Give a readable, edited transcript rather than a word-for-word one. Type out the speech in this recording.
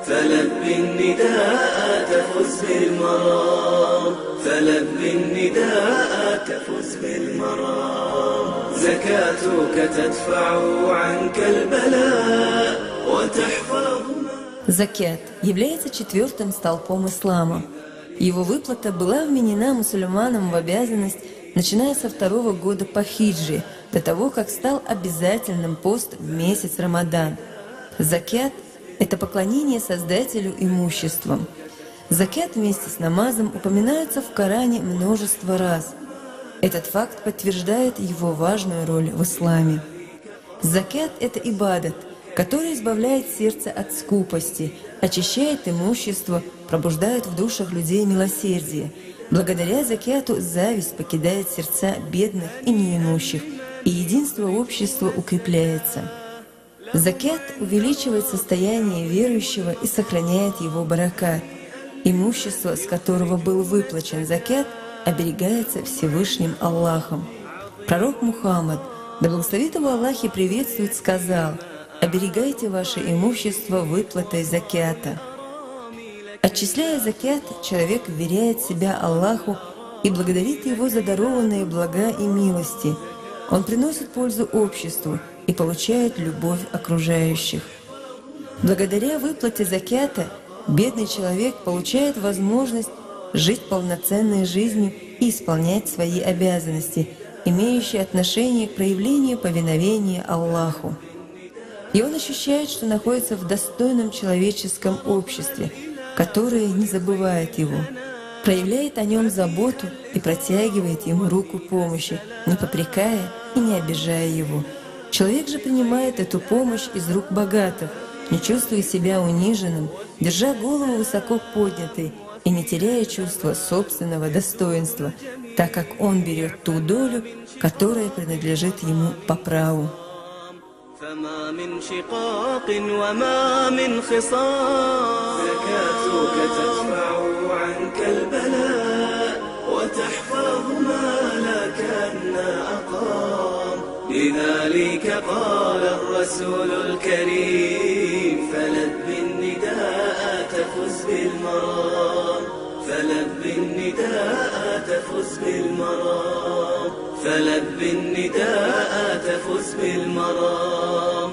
فلبي النداء تفز بالمرام، فلبي النداء تفز بالمرام. زكاتك تدفع عنك البلاء وتحفظ. Закят является четвертым столпом ислама. Его выплата была вменена мусульманам в обязанность, начиная со 2-го года по хиджре, до того, как стал обязательным пост в месяц Рамадан. Закят — это поклонение Создателю имуществом. Закят вместе с намазом упоминаются в Коране множество раз. Этот факт подтверждает его важную роль в исламе. Закят — это ибадат, который избавляет сердце от скупости, очищает имущество, пробуждает в душах людей милосердие. Благодаря закяту зависть покидает сердца бедных и неимущих, и единство общества укрепляется. Закят увеличивает состояние верующего и сохраняет его баракат. Имущество, с которого был выплачен закят, оберегается Всевышним Аллахом. Пророк Мухаммад, да благословит его Аллах и приветствует, сказал: «Оберегайте ваше имущество выплатой закята». Отчисляя закят, человек вверяет себя Аллаху и благодарит Его за дарованные блага и милости. Он приносит пользу обществу и получает любовь окружающих. Благодаря выплате закята бедный человек получает возможность жить полноценной жизнью и исполнять свои обязанности, имеющие отношение к проявлению повиновения Аллаху. И он ощущает, что находится в достойном человеческом обществе, которое не забывает его, проявляет о нем заботу и протягивает ему руку помощи, не попрекая и не обижая его. Человек же принимает эту помощь из рук богатых, не чувствуя себя униженным, держа голову высоко поднятой и не теряя чувства собственного достоинства, так как он берет ту долю, которая принадлежит ему по праву. فما من شقاق وما من خصام، زكاتك تدفع عنك البلاء وتحفظ مالك أن أقام. لذلك قال الرسول الكريم: فلبي النداء تفز بالمرام، فلبي النداء تفز بالمرام، فلبي النداء تفز بالمرام.